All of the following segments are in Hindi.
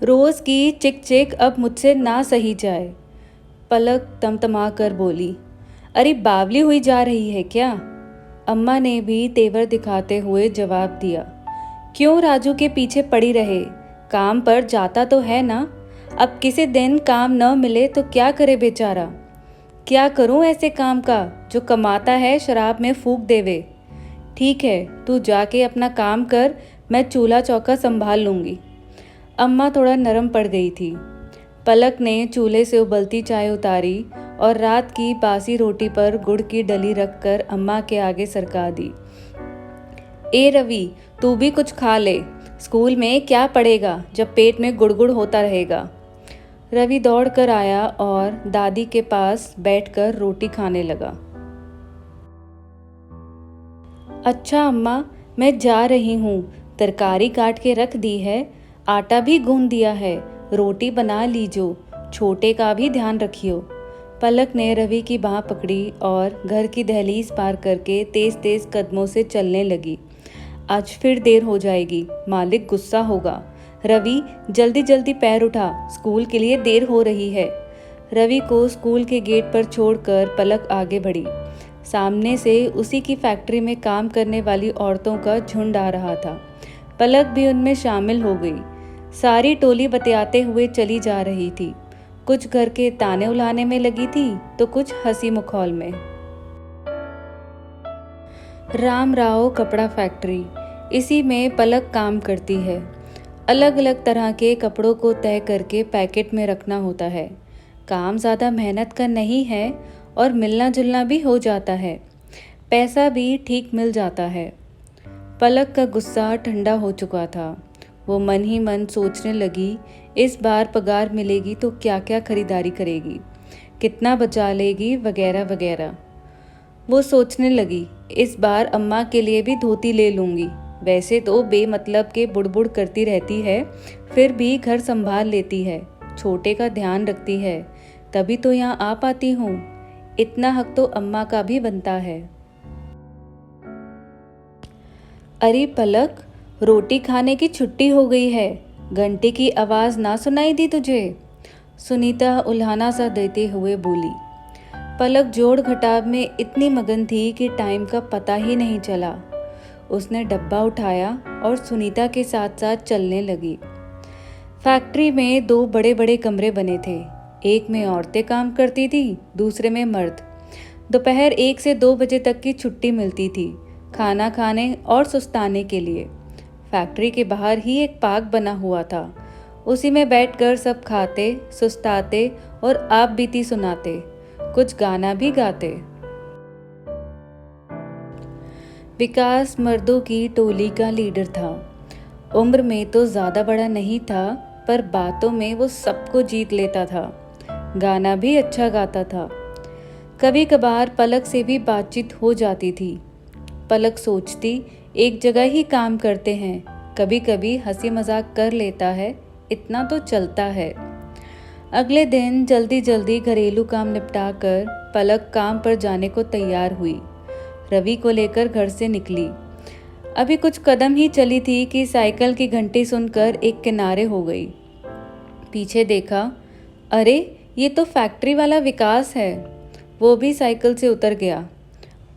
रोज़ की चिक चिक अब मुझसे ना सही जाए। पलक तमतमा कर बोली, अरे बावली हुई जा रही है क्या? अम्मा ने भी तेवर दिखाते हुए जवाब दिया, क्यों राजू के पीछे पड़ी रहे? काम पर जाता तो है ना। अब किसी दिन काम न मिले तो क्या करे बेचारा। क्या करूं ऐसे काम का जो कमाता है शराब में फूंक देवे। ठीक है, तू जाके अपना काम कर, मैं चूल्हा चौका संभाल लूंगी। अम्मा थोड़ा नरम पड़ गई थी। पलक ने चूल्हे से उबलती चाय उतारी और रात की बासी रोटी पर गुड़ की डली रखकर अम्मा के आगे सरका दी। ए रवि, तू भी कुछ खा ले। स्कूल में क्या पढ़ेगा जब पेट में गुड़गुड़ होता रहेगा। रवि दौड़ कर आया और दादी के पास बैठकर रोटी खाने लगा। अच्छा अम्मा, मैं जा रही हूँ। तरकारी काट के रख दी है, आटा भी गूंद दिया है, रोटी बना लीजो, छोटे का भी ध्यान रखियो। पलक ने रवि की बाँह पकड़ी और घर की दहलीज पार करके तेज तेज कदमों से चलने लगी। आज फिर देर हो जाएगी, मालिक गुस्सा होगा। रवि, जल्दी जल्दी पैर उठा, स्कूल के लिए देर हो रही है। रवि को स्कूल के गेट पर छोड़कर पलक आगे बढ़ी। सामने से उसी की फैक्ट्री में काम करने वाली औरतों का झुंड आ रहा था। पलक भी उनमें शामिल हो गई। सारी टोली बतियाते हुए चली जा रही थी। कुछ घर के ताने उलाने में लगी थी तो कुछ हंसी मखौल में। राम राव कपड़ा फैक्ट्री, इसी में पलक काम करती है। अलग अलग तरह के कपड़ों को तय करके पैकेट में रखना होता है। काम ज़्यादा मेहनत का नहीं है और मिलना जुलना भी हो जाता है। पैसा भी ठीक मिल जाता है। पलक का गुस्सा ठंडा हो चुका था। वो मन ही मन सोचने लगी, इस बार पगार मिलेगी तो क्या क्या खरीदारी करेगी, कितना बचा लेगी, वगैरह वगैरह। वो सोचने लगी, इस बार अम्मा के लिए भी धोती ले लूँगी। वैसे तो बेमतलब के बुड़बुड़ करती रहती है, फिर भी घर संभाल लेती है, छोटे का ध्यान रखती है, तभी तो यहाँ आ पाती हूँ। इतना हक तो अम्मा का भी बनता है। अरे पलक, रोटी खाने की छुट्टी हो गई है। घंटे की आवाज़ ना सुनाई दी तुझे? सुनीता उल्हाना सा देते हुए बोली। पलक जोड़ घटाव में इतनी मगन थी कि टाइम का पता ही नहीं चला। उसने डब्बा उठाया और सुनीता के साथ साथ चलने लगी। फैक्ट्री में 2 बड़े बड़े कमरे बने थे। एक में औरतें काम करती थी, दूसरे में मर्द। दोपहर 1 से 2 बजे तक की छुट्टी मिलती थी, खाना खाने और सुस्ताने के लिए। फैक्ट्री के बाहर ही एक पार्क बना हुआ था। उसी में बैठकर सब खाते, सुस्ताते और आप बीती सुनाते, कुछ गाना भी गाते। विकास मर्दों की टोली का लीडर था। उम्र में तो ज़्यादा बड़ा नहीं था, पर बातों में वो सबको जीत लेता था। गाना भी अच्छा गाता था। कभी कभार पलक से भी बातचीत हो जाती थी। पलक सोचती, एक जगह ही काम करते हैं, कभी कभी हंसी मजाक कर लेता है, इतना तो चलता है। अगले दिन जल्दी जल्दी घरेलू काम निपटा कर पलक काम पर जाने को तैयार हुई। रवि को लेकर घर से निकली। अभी कुछ कदम ही चली थी कि साइकिल की घंटी सुनकर एक किनारे हो गई। पीछे देखा, अरे ये तो फैक्ट्री वाला विकास है। वो भी साइकिल से उतर गया।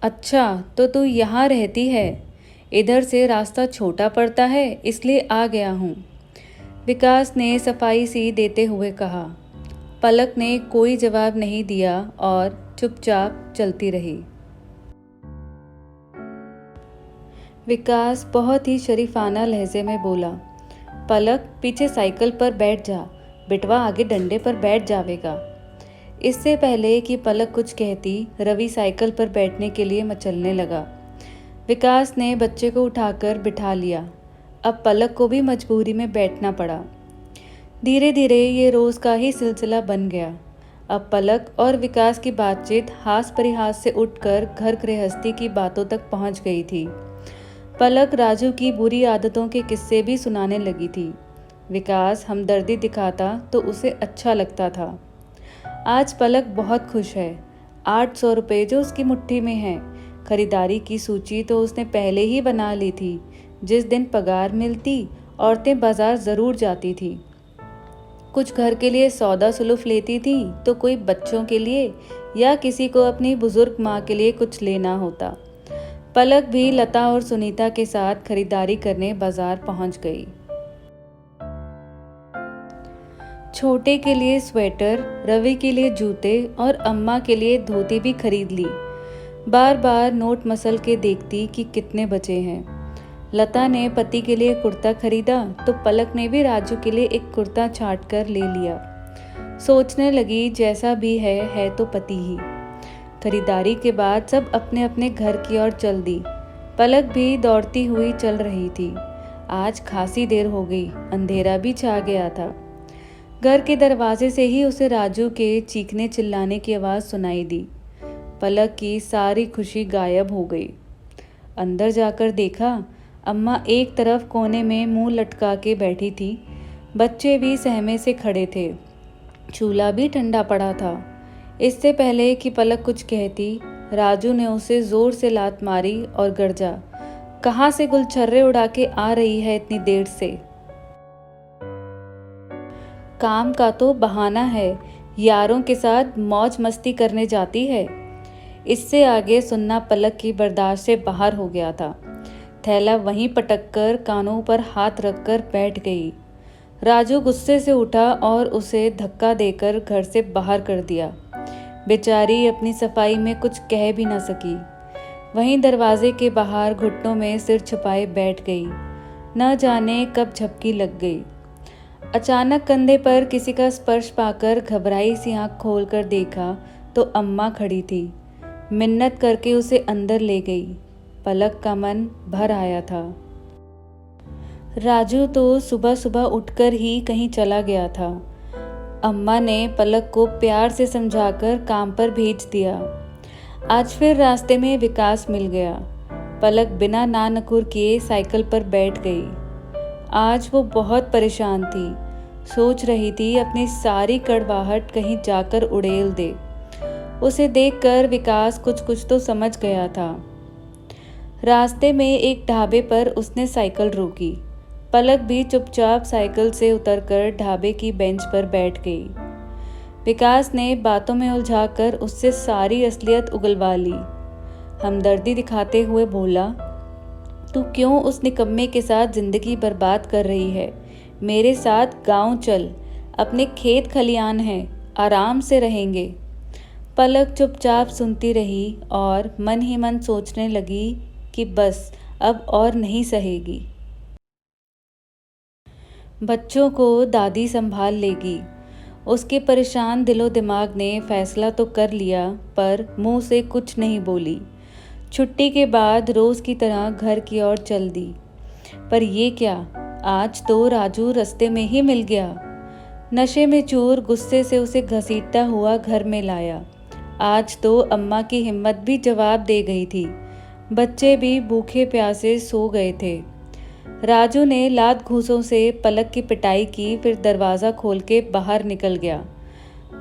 अच्छा, तो तू यहाँ रहती है? इधर से रास्ता छोटा पड़ता है, इसलिए आ गया हूँ, विकास ने सफाई सी देते हुए कहा। पलक ने कोई जवाब नहीं दिया और चुपचाप चलती रही। विकास बहुत ही शरीफाना लहजे में बोला, पलक पीछे साइकिल पर बैठ जा, बिटवा आगे डंडे पर बैठ जावेगा। इससे पहले कि पलक कुछ कहती, रवि साइकिल पर बैठने के लिए मचलने लगा। विकास ने बच्चे को उठाकर बिठा लिया। अब पलक को भी मजबूरी में बैठना पड़ा। धीरे धीरे ये रोज़ का ही सिलसिला बन गया। अब पलक और विकास की बातचीत हास परिहास से उठकर घर गृहस्थी की बातों तक पहुंच गई थी। पलक राजू की बुरी आदतों के किस्से भी सुनाने लगी थी। विकास हमदर्दी दिखाता तो उसे अच्छा लगता था। आज पलक बहुत खुश है। 800 रुपये जो उसकी मुट्ठी में है। खरीदारी की सूची तो उसने पहले ही बना ली थी। जिस दिन पगार मिलती, औरतें बाजार ज़रूर जाती थी। कुछ घर के लिए सौदा सुलूफ लेती थी तो कोई बच्चों के लिए या किसी को अपनी बुजुर्ग माँ के लिए कुछ लेना होता। पलक भी लता और सुनीता के साथ खरीदारी करने बाजार पहुंच गई। छोटे के लिए स्वेटर, रवि के लिए जूते और अम्मा के लिए धोती भी खरीद ली। बार बार नोट मसल के देखती कि कितने बचे हैं। लता ने पति के लिए कुर्ता खरीदा तो पलक ने भी राजू के लिए एक कुर्ता छांट कर ले लिया। सोचने लगी जैसा भी है तो पति ही। खरीदारी के बाद सब अपने अपने घर की ओर चल दी। पलक भी दौड़ती हुई चल रही थी। आज खासी देर हो गई, अंधेरा भी छा गया था। घर के दरवाजे से ही उसे राजू के चीखने चिल्लाने की आवाज़ सुनाई दी। पलक की सारी खुशी गायब हो गई। अंदर जाकर देखा, अम्मा एक तरफ कोने में मुंह लटका के बैठी थी। बच्चे भी सहमे से खड़े थे। चूल्हा भी ठंडा पड़ा था। इससे पहले कि पलक कुछ कहती, राजू ने उसे जोर से लात मारी और गरजा, कहाँ से गुलछर्रे उड़ा के आ रही है इतनी देर से? काम का तो बहाना है, यारों के साथ मौज मस्ती करने जाती है। इससे आगे सुनना पलक की बर्दाश्त से बाहर हो गया था। थैला वहीं पटक कर कानों पर हाथ रखकर बैठ गई। राजू गुस्से से उठा और उसे धक्का देकर घर से बाहर कर दिया। बेचारी अपनी सफाई में कुछ कह भी न सकी। वहीं दरवाजे के बाहर घुटनों में सिर छुपाए बैठ गई। न जाने कब झपकी लग गई। अचानक कंधे पर किसी का स्पर्श पाकर घबराई सी आंख खोलकर देखा तो अम्मा खड़ी थी। मिन्नत करके उसे अंदर ले गई। पलक का मन भर आया था। राजू तो सुबह सुबह उठकर ही कहीं चला गया था। अम्मा ने पलक को प्यार से समझाकर काम पर भेज दिया। आज फिर रास्ते में विकास मिल गया। पलक बिना नानकुर किए साइकिल पर बैठ गई। आज वो बहुत परेशान थी। सोच रही थी अपनी सारी कड़वाहट कहीं जाकर उड़ेल दे। उसे देखकर विकास कुछ तो समझ गया था। रास्ते में एक ढाबे पर उसने साइकिल रोकी। पलक भी चुपचाप साइकिल से उतरकर ढाबे की बेंच पर बैठ गई। विकास ने बातों में उलझाकर उससे सारी असलियत उगलवा ली। हमदर्दी दिखाते हुए बोला, तू क्यों उस निकम्मे के साथ जिंदगी बर्बाद कर रही है? मेरे साथ गांव चल, अपने खेत खलियान हैं, आराम से रहेंगे। पलक चुपचाप सुनती रही और मन ही मन सोचने लगी कि बस अब और नहीं सहेगी। बच्चों को दादी संभाल लेगी। उसके परेशान दिलो दिमाग ने फैसला तो कर लिया पर मुंह से कुछ नहीं बोली। छुट्टी के बाद रोज की तरह घर की ओर चल दी। पर ये क्या, आज तो राजू रास्ते में ही मिल गया। नशे में चूर गुस्से से उसे घसीटता हुआ घर में लाया। आज तो अम्मा की हिम्मत भी जवाब दे गई थी। बच्चे भी भूखे प्यासे सो गए थे। राजू ने लात घूंसों से पलक की पिटाई की, फिर दरवाज़ा खोल के बाहर निकल गया।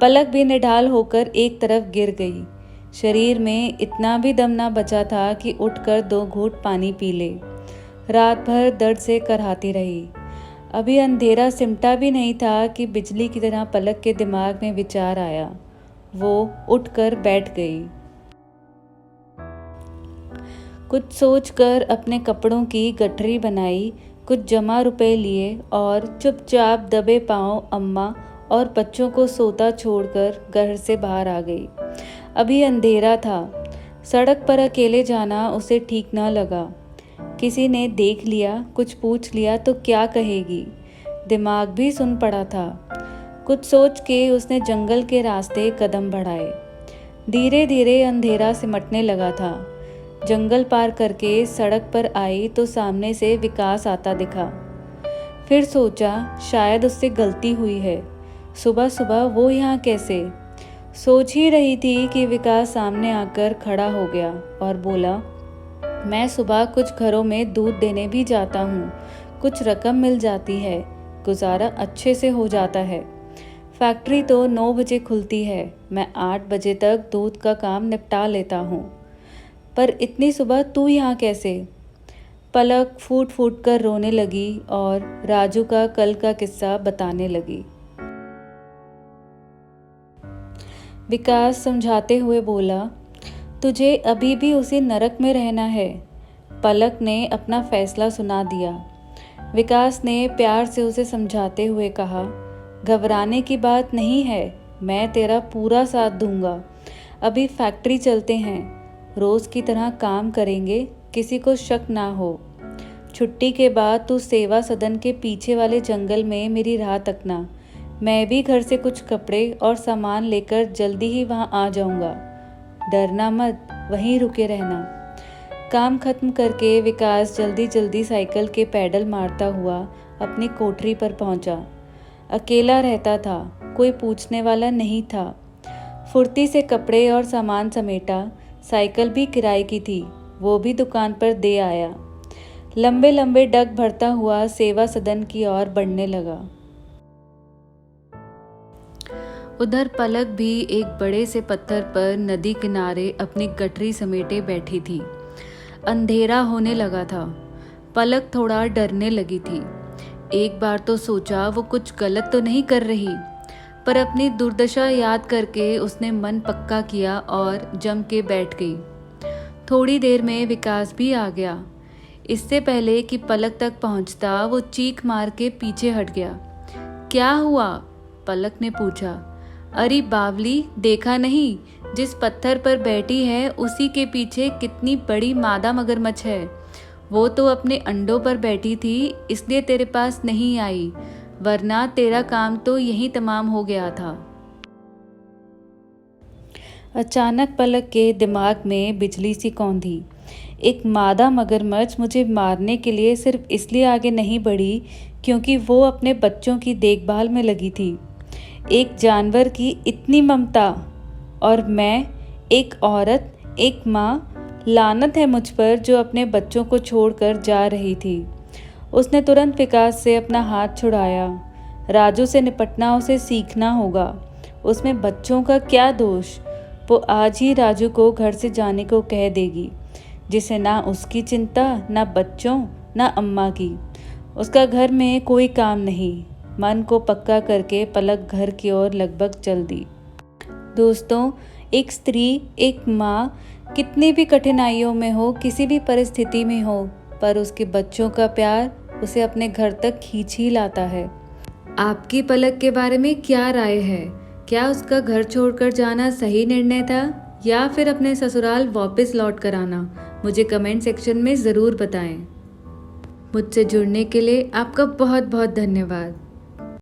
पलक भी निढाल होकर एक तरफ गिर गई। शरीर में इतना भी दम ना बचा था कि उठकर 2 घूंट पानी पी ले। रात भर दर्द से करहाती रही। अभी अंधेरा सिमटा भी नहीं था कि बिजली की तरह पलक के दिमाग में विचार आया। वो उठकर बैठ गई। कुछ सोचकर अपने कपड़ों की गठरी बनाई, कुछ जमा रुपए लिए और चुपचाप दबे पांव अम्मा और बच्चों को सोता छोड़कर घर से बाहर आ गई। अभी अंधेरा था। सड़क पर अकेले जाना उसे ठीक न लगा। किसी ने देख लिया, कुछ पूछ लिया तो क्या कहेगी। दिमाग भी सुन पड़ा था। कुछ सोच के उसने जंगल के रास्ते कदम बढ़ाए। धीरे धीरे अंधेरा सिमटने लगा था। जंगल पार करके सड़क पर आई तो सामने से विकास आता दिखा। फिर सोचा शायद उससे गलती हुई है। सुबह सुबह वो यहाँ कैसे? सोच ही रही थी कि विकास सामने आकर खड़ा हो गया और बोला, मैं सुबह कुछ घरों में दूध देने भी जाता हूँ। कुछ रकम मिल जाती है, गुजारा अच्छे से हो जाता है। फैक्ट्री तो 9 बजे खुलती है, मैं 8 बजे तक दूध का काम निपटा लेता हूँ। पर इतनी सुबह तू यहाँ कैसे? पलक फूट फूट कर रोने लगी और राजू का कल का किस्सा बताने लगी। विकास समझाते हुए बोला, तुझे अभी भी उसी नरक में रहना है। पलक ने अपना फैसला सुना दिया। विकास ने प्यार से उसे समझाते हुए कहा, घबराने की बात नहीं है, मैं तेरा पूरा साथ दूंगा। अभी फैक्ट्री चलते हैं, रोज़ की तरह काम करेंगे, किसी को शक ना हो। छुट्टी के बाद तू सेवा सदन के पीछे वाले जंगल में मेरी राह तकना। मैं भी घर से कुछ कपड़े और सामान लेकर जल्दी ही वहाँ आ जाऊँगा। डरना मत, वहीं रुके रहना। काम खत्म करके विकास जल्दी जल्दी साइकिल के पैडल मारता हुआ अपनी कोठरी पर पहुंचा। अकेला रहता था, कोई पूछने वाला नहीं था। फुर्ती से कपड़े और सामान समेटा। साइकिल भी किराए की थी, वो भी दुकान पर दे आया। लंबे लंबे डग भरता हुआ सेवा सदन की ओर बढ़ने लगा। उधर पलक भी एक बड़े से पत्थर पर नदी किनारे अपनी गठरी समेटे बैठी थी। अंधेरा होने लगा था। पलक थोड़ा डरने लगी थी। एक बार तो सोचा वो कुछ गलत तो नहीं कर रही, पर अपनी दुर्दशा याद करके उसने मन पक्का किया और जम के बैठ गई। थोड़ी देर में विकास भी आ गया। इससे पहले कि पलक तक पहुंचता वो चीख मार के पीछे हट गया। क्या हुआ? पलक ने पूछा। अरे बावली, देखा नहीं, जिस पत्थर पर बैठी है उसी के पीछे कितनी बड़ी मादा मगरमच्छ है। वो तो अपने अंडों पर बैठी थी, इसलिए तेरे पास नहीं आई, वरना तेरा काम तो यहीं तमाम हो गया था। अचानक पलक के दिमाग में बिजली सी कौंधी। एक मादा मगरमच्छ मुझे मारने के लिए सिर्फ इसलिए आगे नहीं बढ़ी क्योंकि वो अपने बच्चों की देखभाल में लगी थी। एक जानवर की इतनी ममता, और मैं एक औरत, एक माँ। लानत है मुझ पर जो अपने बच्चों को छोड़कर जा रही थी। उसने तुरंत विकास से अपना हाथ छुड़ाया। राजू से निपटना उसे सीखना होगा। उसमें बच्चों का क्या दोष? वो आज ही राजू को घर से जाने को कह देगी, जिसे ना उसकी चिंता, ना बच्चों, ना अम्मा की। उसका घर में कोई काम नहीं। मन को पक्का करके पलक घर की ओर लगभग चल दी। दोस्तों, एक स्त्री, एक माँ कितनी भी कठिनाइयों में हो, किसी भी परिस्थिति में हो, पर उसके बच्चों का प्यार उसे अपने घर तक खींच ही लाता है। आपकी पलक के बारे में क्या राय है? क्या उसका घर छोड़कर जाना सही निर्णय था या फिर अपने ससुराल वापस लौट कर आना? मुझे कमेंट सेक्शन में ज़रूर बताएं। मुझसे जुड़ने के लिए आपका बहुत बहुत धन्यवाद।